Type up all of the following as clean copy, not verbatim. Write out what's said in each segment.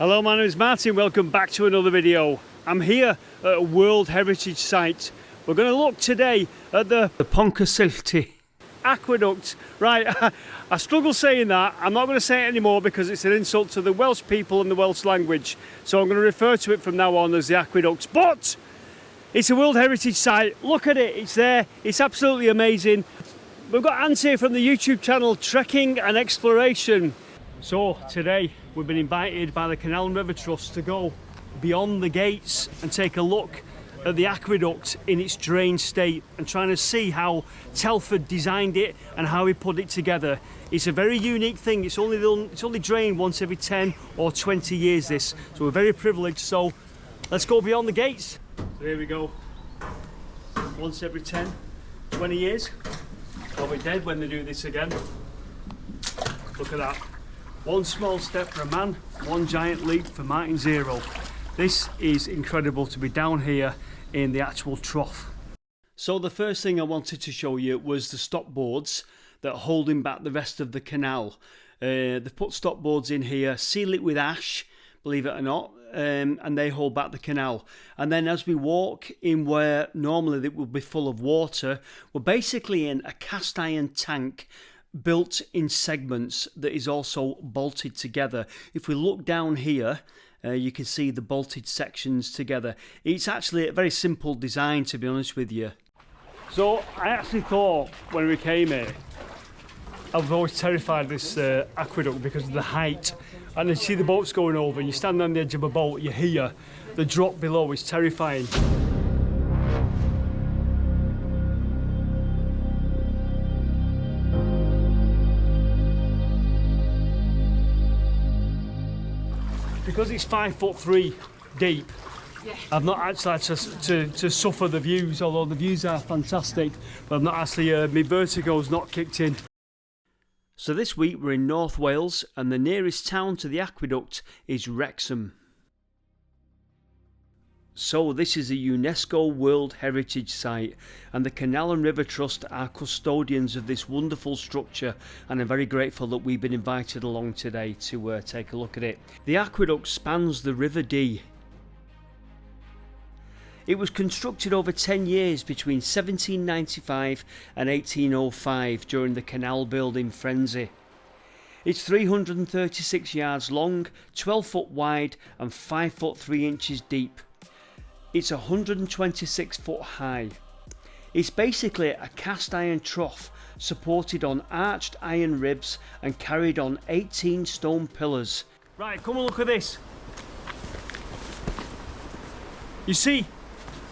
Hello, my name is Martin. Welcome back to another video. I'm here at a World Heritage Site. We're going to look today at the Pontcysyllte aqueduct. Right, I struggle saying that. I'm not going to say it anymore because it's an insult to the Welsh people and the Welsh language. So I'm going to refer to it from now on as the aqueduct. But it's a World Heritage Site. Look at it. It's there. It's absolutely amazing. We've got Ant here from the YouTube channel Trekking and Exploration. So today we've been invited by the Canal and River Trust to go beyond the gates and take a look at the aqueduct in its drained state and trying to see how Telford designed it and how he put it together. It's a very unique thing. It's only drained once every 10 or 20 years this. So we're very privileged. So let's go beyond the gates. So here we go. Once every 10, 20 years. I'll be dead when they do this again. Look at that. One small step for a man, one giant leap for Martin Zero. This is incredible to be down here in the actual trough. So the first thing I wanted to show you was the stop boards that are holding back the rest of the canal. They've put stop boards in here, seal it with ash, believe it or not, and they hold back the canal. And then as we walk in where normally it would be full of water, we're basically in a cast iron tank built in segments that is also bolted together. If we look down here, you can see the bolted sections together. It's actually a very simple design, to be honest with you. So I actually thought when we came here, I was always terrified of this aqueduct because of the height. And you see the boats going over and you stand on the edge of a boat, you hear the drop below is terrifying. Because it's 5'3" deep, yeah. I've not actually had to suffer the views, although the views are fantastic, but I've not actually, my vertigo's not kicked in. So this week we're in North Wales and the nearest town to the aqueduct is Wrexham. So this is a UNESCO World Heritage Site and the Canal and River Trust are custodians of this wonderful structure, and I'm very grateful that we've been invited along today to take a look at it. The aqueduct spans the River Dee. It was constructed over 10 years between 1795 and 1805 during the canal building frenzy. It's 336 yards long, 12 foot wide and 5 foot 3 inches deep. It's 126 foot high. It's basically a cast iron trough supported on arched iron ribs and carried on 18 stone pillars. Right, come and look at this. You see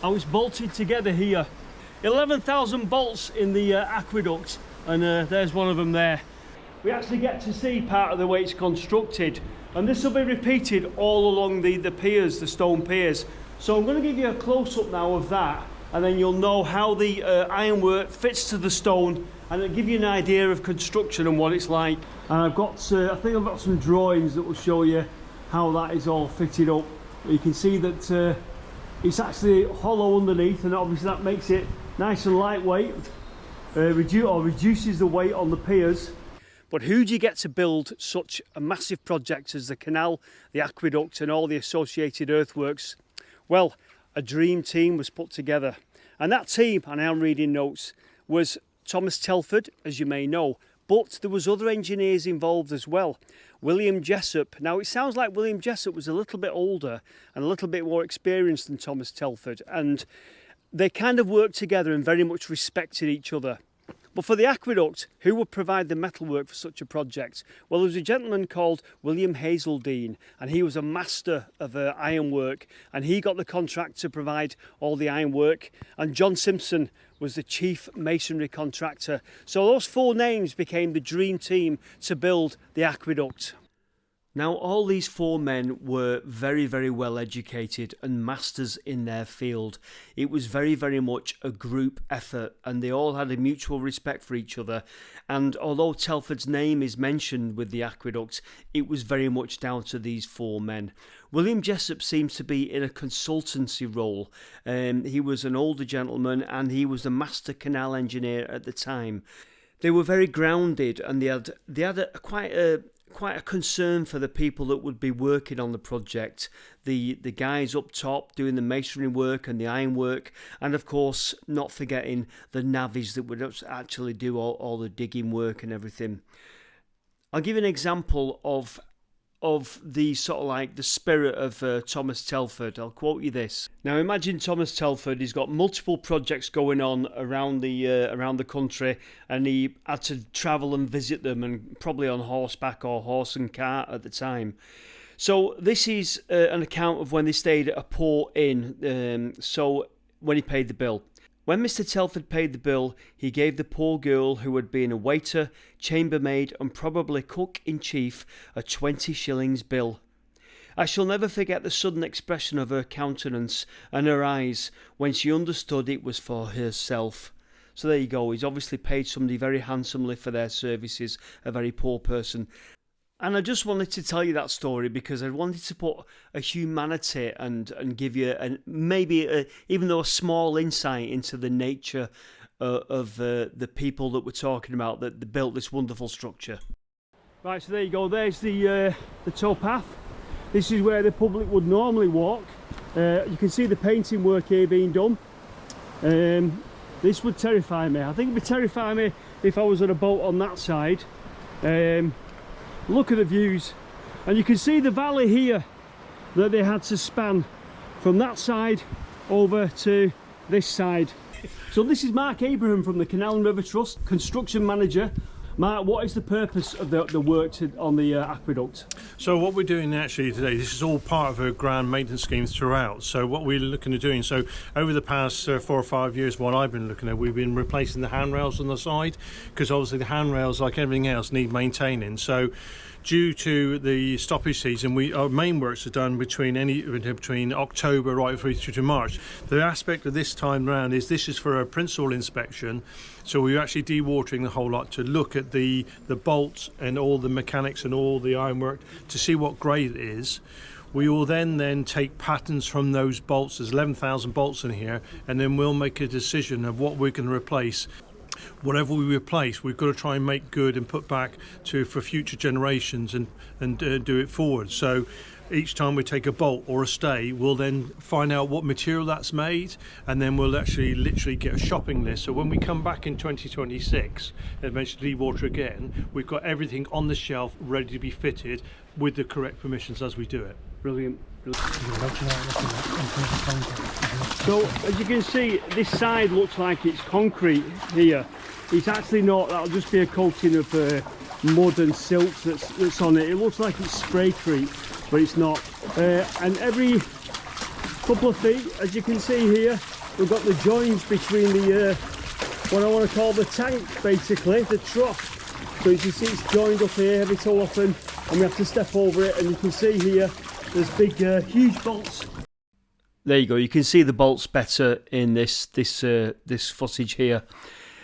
how it's bolted together here. 11,000 bolts in the aqueduct, and there's one of them there. We actually get to see part of the way it's constructed, and this will be repeated all along the piers, the stone piers. So I'm going to give you a close-up now of that, and then you'll know how the ironwork fits to the stone, and it'll give you an idea of construction and what it's like. And I've got, I think I've got some drawings that will show you how that is all fitted up. You can see that it's actually hollow underneath, and obviously that makes it nice and lightweight, reduces the weight on the piers. But who do you get to build such a massive project as the canal, the aqueduct and all the associated earthworks? Well, a dream team was put together, and that team, and I'm reading notes, was Thomas Telford, as you may know, but there was other engineers involved as well. William Jessup. Now it sounds like William Jessup was a little bit older and a little bit more experienced than Thomas Telford, and they kind of worked together and very much respected each other. But for the aqueduct, who would provide the metalwork for such a project? Well, there was a gentleman called William Hazeldine, and he was a master of ironwork, and he got the contract to provide all the ironwork, and John Simpson was the chief masonry contractor. So those four names became the dream team to build the aqueduct. Now, all these four men were very, very well educated and masters in their field. It was very, very much a group effort, and they all had a mutual respect for each other. And although Telford's name is mentioned with the aqueduct, it was very much down to these four men. William Jessup seems to be in a consultancy role. He was an older gentleman and he was the master canal engineer at the time. They were very grounded, and they had quite a quite a concern for the people that would be working on the project. The guys up top doing the masonry work and the ironwork, and of course not forgetting the navvies that would actually do all the digging work and everything. I'll give you an example of the sort of like the spirit of Thomas Telford. I'll quote you this. Now imagine Thomas Telford. He's got multiple projects going on around the country, and he had to travel and visit them, and probably on horseback or horse and cart at the time. So this is an account of when they stayed at a port inn. So when he paid the bill. When Mr. Telford paid the bill, he gave the poor girl, who had been a waiter, chambermaid and probably cook-in-chief, a 20 shillings bill. I shall never forget the sudden expression of her countenance and her eyes when she understood it was for herself. So there you go, he's obviously paid somebody very handsomely for their services, a very poor person. And I just wanted to tell you that story because I wanted to put a humanity and give you even though a small insight into the nature of the people that we're talking about that built this wonderful structure. Right, so there you go. There's the towpath. This is where the public would normally walk. You can see the painting work here being done. This would terrify me. I think it would terrify me if I was on a boat on that side. Look at the views, and you can see the valley here that they had to span from that side over to this side. So this is Mark Abraham from the Canal and River Trust, construction manager. Mark, what is the purpose of the work on the aqueduct? So what we're doing actually today, this is all part of a grand maintenance scheme throughout. So what we're looking at doing, so over the past 4 or 5 years, what I've been looking at, we've been replacing the handrails on the side, because obviously the handrails, like everything else, need maintaining. So due to the stoppage season, our main works are done between October right through to March. The aspect of this time round is this is for a principal inspection, so we're actually dewatering the whole lot to look at the bolts and all the mechanics and all the ironwork to see what grade it is. We will then take patterns from those bolts. There's 11,000 bolts in here, and then we'll make a decision of what we're going to replace. Whatever we replace, we've got to try and make good and put back for future generations and do it forward. So each time we take a bolt or a stay, we'll then find out what material that's made, and then we'll actually literally get a shopping list. So when we come back in 2026 and eventually dewater again, we've got everything on the shelf ready to be fitted with the correct permissions as we do it. Brilliant. So as you can see, this side looks like it's concrete here. It's actually not. That'll just be a coating of mud and silt that's on it. It looks like it's spraycrete, but it's not. And every couple of feet, as you can see here, we've got the joins between the what I want to call the tank, basically the trough. So as you see, it's joined up here every so often, and we have to step over it. And you can see here there's big huge bolts. There you go, you can see the bolts better in this footage here.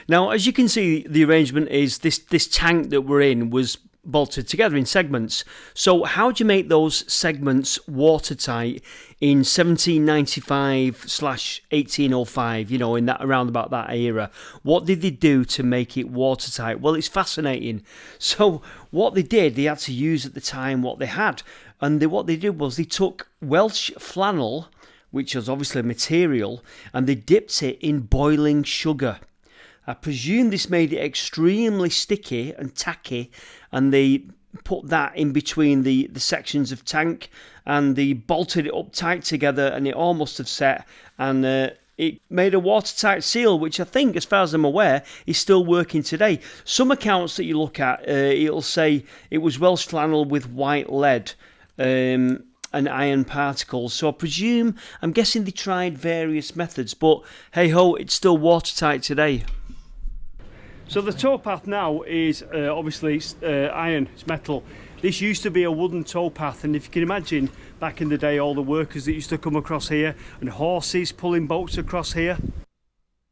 Now as you can see, the arrangement is this tank that we're in was bolted together in segments. So how do you make those segments watertight in 1795/1805, you know, in that around about that era? What did they do to make it watertight? Well, it's fascinating. So what they did, they had to use at the time what they had, and what they did was they took Welsh flannel, which was obviously a material, and they dipped it in boiling sugar. I presume this made it extremely sticky and tacky, and they put that in between the sections of tank, and they bolted it up tight together, and it all must have set, and it made a watertight seal, which I think, as far as I'm aware, is still working today. Some accounts that you look at, it'll say it was Welsh flannel with white lead and iron particles. So I presume, I'm guessing they tried various methods, but hey ho, it's still watertight today. So the towpath now is obviously iron, it's metal. This used to be a wooden towpath, and if you can imagine back in the day, all the workers that used to come across here and horses pulling boats across here.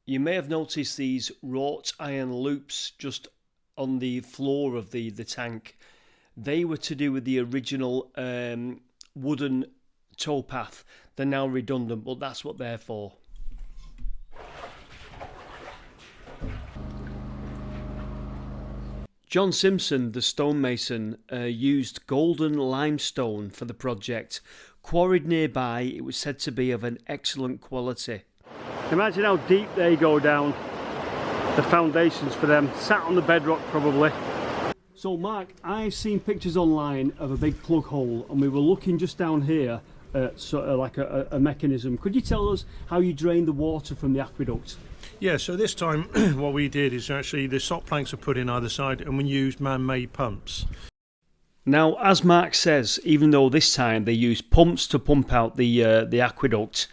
You may have noticed these wrought iron loops just on the floor of the tank. They were to do with the original wooden towpath. They're now redundant, but that's what they're for. John Simpson, the stonemason, used golden limestone for the project. Quarried nearby, it was said to be of an excellent quality. Imagine how deep they go down, the foundations for them, sat on the bedrock probably. So Mark, I've seen pictures online of a big plug hole, and we were looking just down here at sort of like a mechanism. Could you tell us how you drain the water from the aqueduct? Yeah, so this time what we did is actually the salt planks are put in either side and we used man-made pumps. Now, as Mark says, even though this time they used pumps to pump out the aqueduct,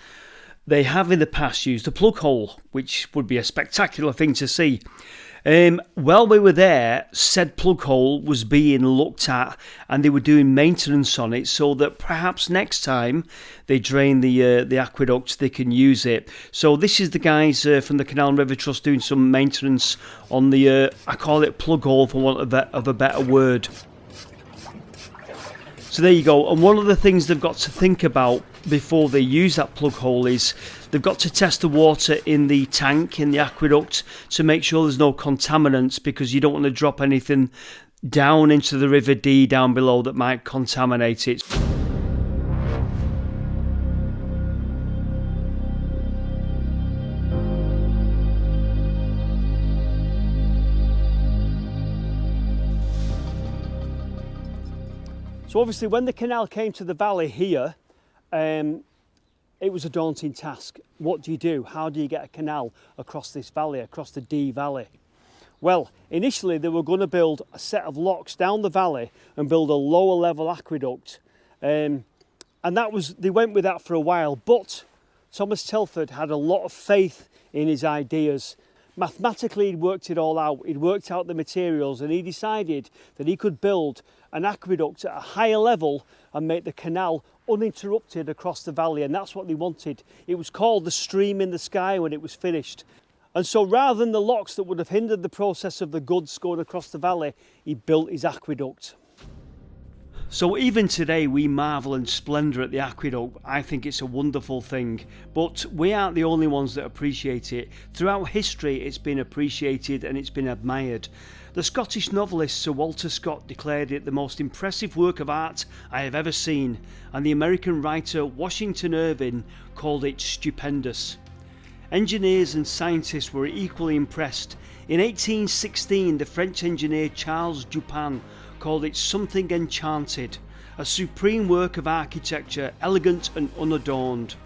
they have in the past used a plug hole, which would be a spectacular thing to see. While we were there, said plug hole was being looked at and they were doing maintenance on it so that perhaps next time they drain the aqueduct they can use it. So this is the guys from the Canal and River Trust doing some maintenance on the, I call it plug hole for want of a better word. So there you go, and one of the things they've got to think about before they use that plug hole is they've got to test the water in the tank, in the aqueduct, to make sure there's no contaminants, because you don't want to drop anything down into the River Dee down below that might contaminate it. So obviously when the canal came to the valley here, it was a daunting task. What do you do? How do you get a canal across this valley, across the Dee Valley? Well, initially they were going to build a set of locks down the valley and build a lower level aqueduct. And they went with that for a while, but Thomas Telford had a lot of faith in his ideas. Mathematically, he'd worked it all out. He'd worked out the materials, and he decided that he could build an aqueduct at a higher level and make the canal uninterrupted across the valley, and that's what they wanted. It was called the Stream in the Sky when it was finished. And so rather than the locks that would have hindered the process of the goods going across the valley, he built his aqueduct. So even today we marvel and splendour at the aqueduct. I think it's a wonderful thing, but we aren't the only ones that appreciate it. Throughout history it's been appreciated and it's been admired. The Scottish novelist Sir Walter Scott declared it the most impressive work of art I have ever seen, and the American writer Washington Irving called it stupendous. Engineers and scientists were equally impressed. In 1816 the French engineer Charles Dupin called it something enchanted, a supreme work of architecture, elegant and unadorned.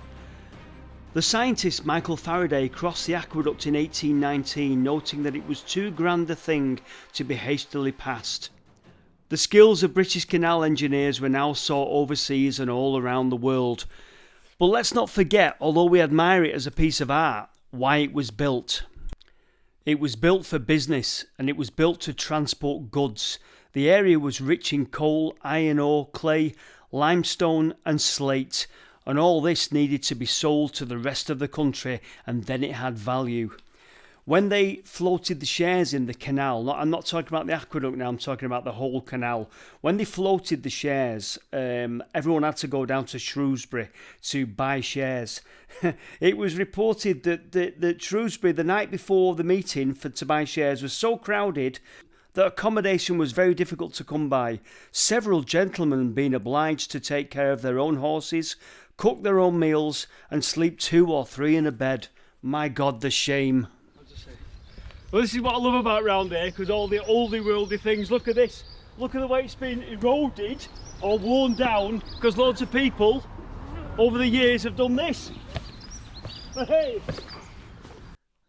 The scientist Michael Faraday crossed the aqueduct in 1819, noting that it was too grand a thing to be hastily passed. The skills of British canal engineers were now sought overseas and all around the world. But let's not forget, although we admire it as a piece of art, why it was built. It was built for business, and it was built to transport goods. The area was rich in coal, iron ore, clay, limestone and slate, and all this needed to be sold to the rest of the country, and then it had value. When they floated the shares in the canal, I'm not talking about the aqueduct now, I'm talking about the whole canal. When they floated the shares, everyone had to go down to Shrewsbury to buy shares. It was reported that Shrewsbury, the night before the meeting to buy shares, was so crowded that accommodation was very difficult to come by. Several gentlemen being obliged to take care of their own horses, cook their own meals, and sleep 2 or 3 in a bed. My God, the shame. Well, this is what I love about round here, because all the oldie worldy things, look at this. Look at the way it's been eroded or worn down, because loads of people over the years have done this. Hey!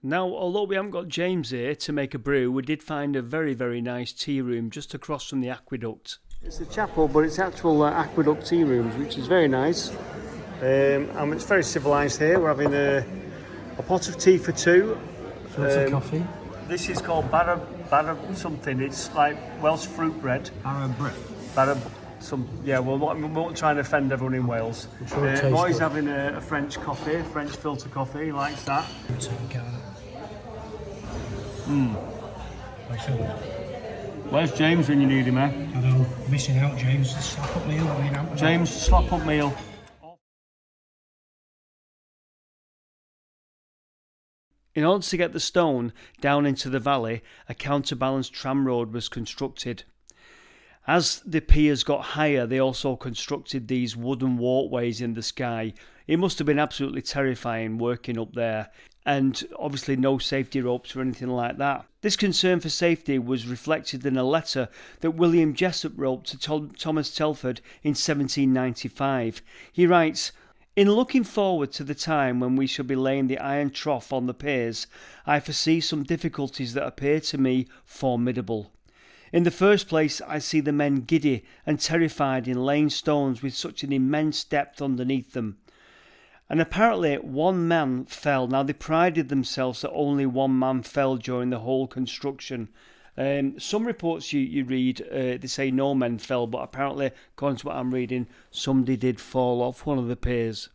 Now, although we haven't got James here to make a brew, we did find a very, very nice tea room just across from the aqueduct. It's a chapel, but it's actual aqueduct tea rooms, which is very nice. And it's very civilised here. We're having a pot of tea for 2. Filter coffee. This is called barra something. It's like Welsh fruit bread. Barra some. Yeah, we won't try and offend everyone in Wales. Boy's having a French coffee, French filter coffee. He likes that. Where's James when you need him, eh? I know, missing out, James. Slap up meal. James, slap up meal. In order to get the stone down into the valley, a counterbalanced tram road was constructed. As the piers got higher, they also constructed these wooden walkways in the sky. It must have been absolutely terrifying working up there, and obviously no safety ropes or anything like that. This concern for safety was reflected in a letter that William Jessup wrote to Thomas Telford in 1795. He writes, "In looking forward to the time when we shall be laying the iron trough on the piers, I foresee some difficulties that appear to me formidable. In the first place, I see the men giddy and terrified in laying stones with such an immense depth underneath them. And apparently one man fell. Now they prided themselves that only one man fell during the whole construction. Some reports you read, they say no men fell, but apparently, according to what I'm reading, somebody did fall off one of the piers.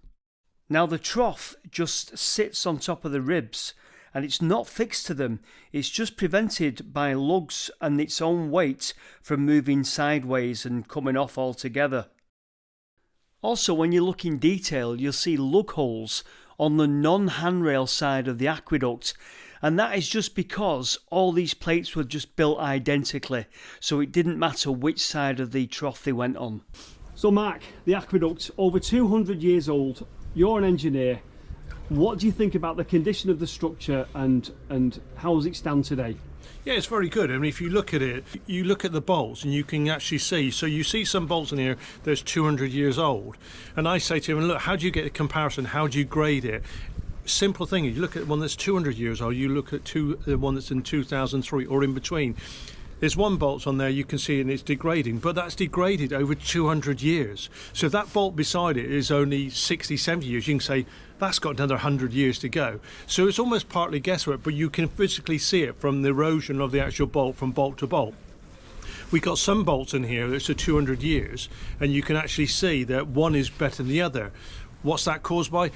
Now the trough just sits on top of the ribs, and it's not fixed to them. It's just prevented by lugs and its own weight from moving sideways and coming off altogether. Also, when you look in detail, you'll see lug holes on the non-handrail side of the aqueduct, and that is just because all these plates were just built identically, so it didn't matter which side of the trough they went on. So Mark, the aqueduct, over 200 years old, you're an engineer. What do you think about the condition of the structure and how does it stand today? Yeah, it's very good. I mean, if you look at it, you look at the bolts and you can actually see. So you see some bolts in here that's 200 years old. And I say to him, look, how do you get a comparison? How do you grade it? Simple thing, you look at one that's 200 years old, you look at the one that's in 2003 or in between. There's one bolt on there you can see and it's degrading, but that's degraded over 200 years. So if that bolt beside it is only 60, 70 years, you can say that's got another 100 years to go. So it's almost partly guesswork, but you can physically see it from the erosion of the actual bolt from bolt to bolt. We got some bolts in here that's 200 years, and you can actually see that one is better than the other. What's that caused by?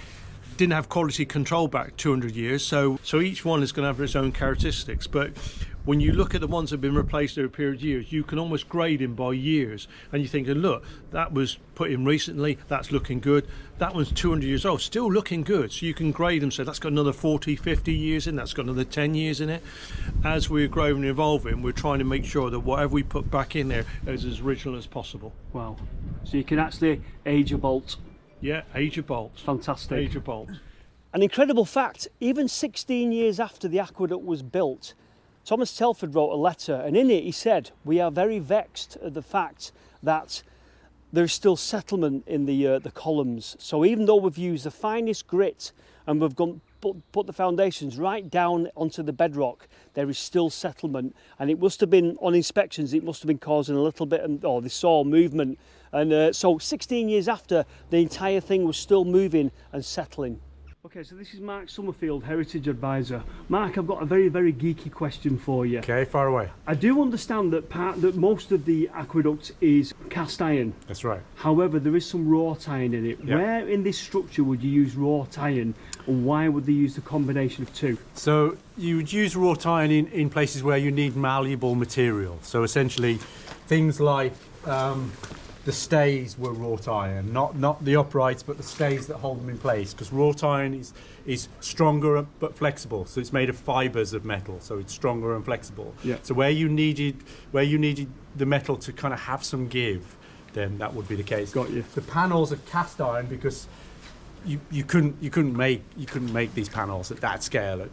Didn't have quality control back 200 years, so each one is going to have its own characteristics. But when you look at the ones that have been replaced over a period of years, you can almost grade them by years, and you think, look, that was put in recently, that's looking good, that one's 200 years old, still looking good. So you can grade them, so that's got another 40, 50 years in, that's got another 10 years in it. As we're growing and evolving, we're trying to make sure that whatever we put back in there is as original as possible. Wow. So you can actually age a bolt. Yeah, age of bolts. Fantastic. Age of bolts. An incredible fact, even 16 years after the aqueduct was built, Thomas Telford wrote a letter, and in it he said, "We are very vexed at the fact that there's still settlement in the columns. So even though we've used the finest grit and we've put the foundations right down onto the bedrock, there is still settlement." And it must have been, on inspections, it must have been causing a little bit of, they saw movement. And so 16 years after, the entire thing was still moving and settling. Okay, so this is Mark Summerfield, Heritage Advisor. Mark, I've got a very, very geeky question for you. Okay, far away. I do understand that most of the aqueduct is cast iron. That's right. However, there is some wrought iron in it. Yeah. Where in this structure would you use wrought iron, and why would they use the combination of two? So you would use wrought iron in places where you need malleable material. So essentially things like the stays were wrought iron, not the uprights, but the stays that hold them in place, because wrought iron is stronger but flexible. So it's made of fibers of metal, so it's stronger and flexible. Yeah. So where you needed the metal to kind of have some give, then that would be the case. Got you. The panels are cast iron because you couldn't make these panels at that scale.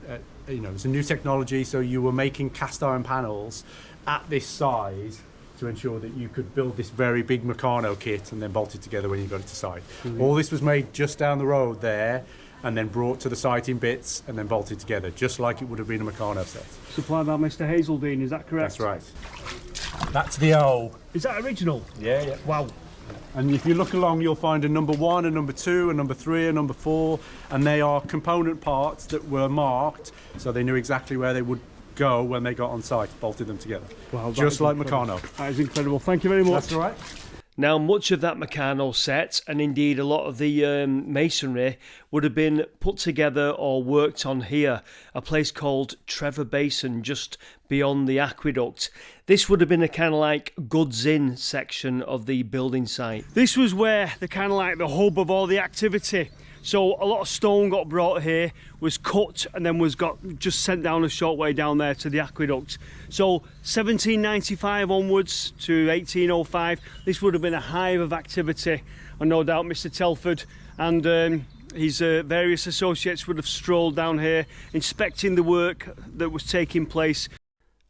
It's a new technology, so you were making cast iron panels at this size to ensure that you could build this very big meccano kit and then bolt it together when you got it to site. Mm-hmm. All this was made just down the road there and then brought to the site in bits and then bolted together, just like it would have been a meccano set. Supplied by Mr. Hazeldine, is that correct? That's right. That's the O. Is that original? Yeah. Wow. And if you look along, you'll find a number 1, a number 2, a number 3, a number 4, and they are component parts that were marked, so they knew exactly where they would go when they got on site, bolted them together. Wow, just like incredible. meccano. That is incredible. Thank you very much. That's all right. Now, much of that meccano set, and indeed a lot of the masonry, would have been put together or worked on here, a place called Trevor Basin, just beyond the aqueduct. This would have been a kind of like goods in section of the building site. This was where the kind of like the hub of all the activity So a lot of stone got brought here, was cut, and then was just sent down a short way down there to the aqueduct. So 1795 onwards to 1805, this would have been a hive of activity, and no doubt Mr. Telford and his various associates would have strolled down here, inspecting the work that was taking place.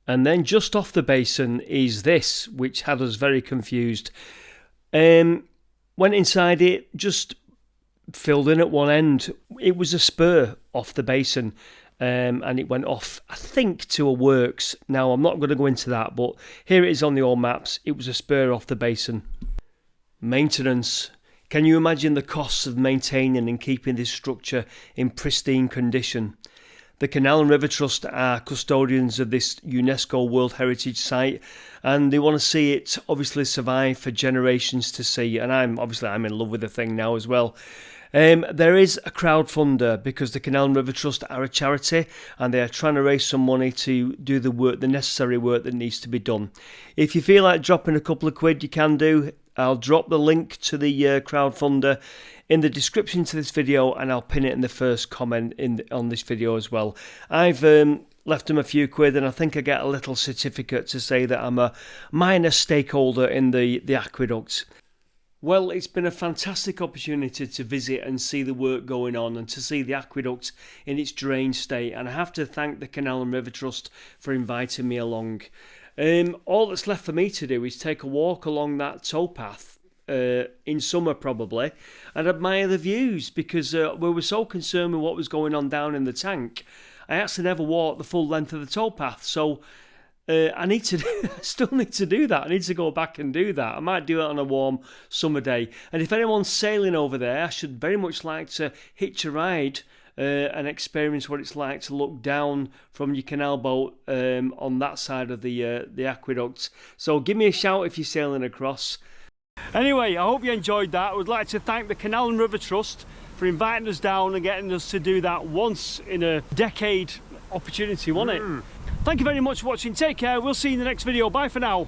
And then just off the basin is this, which had us very confused. Went inside it, just filled in at one end. It was a spur off the basin, and it went off, I think, to a works. Now, I'm not going to go into that, but here it is on the old maps. It was a spur off the basin. Maintenance. Can you imagine the costs of maintaining and keeping this structure in pristine condition? The Canal and River Trust are custodians of this UNESCO World Heritage Site, and they want to see it obviously survive for generations to see. And I'm in love with the thing now as well. There is a crowdfunder because the Canal and River Trust are a charity, and they are trying to raise some money to do the necessary work that needs to be done. If you feel like dropping a couple of quid, you can do. I'll drop the link to the crowdfunder in the description to this video, and I'll pin it in the first comment on this video as well. I've left them a few quid, and I think I get a little certificate to say that I'm a minor stakeholder in the aqueduct. Well, it's been a fantastic opportunity to visit and see the work going on, and to see the aqueduct in its drained state, and I have to thank the Canal and River Trust for inviting me along. All that's left for me to do is take a walk along that towpath, in summer probably, and admire the views, because we were so concerned with what was going on down in the tank. I actually never walked the full length of the towpath, so I still need to do that. I need to go back and do that. I might do it on a warm summer day. And if anyone's sailing over there, I should very much like to hitch a ride and experience what it's like to look down from your canal boat on that side of the aqueduct. So give me a shout if you're sailing across. Anyway, I hope you enjoyed that. I would like to thank the Canal and River Trust for inviting us down and getting us to do that once in a decade opportunity, wasn't it? Thank you very much for watching. Take care. We'll see you in the next video. Bye for now.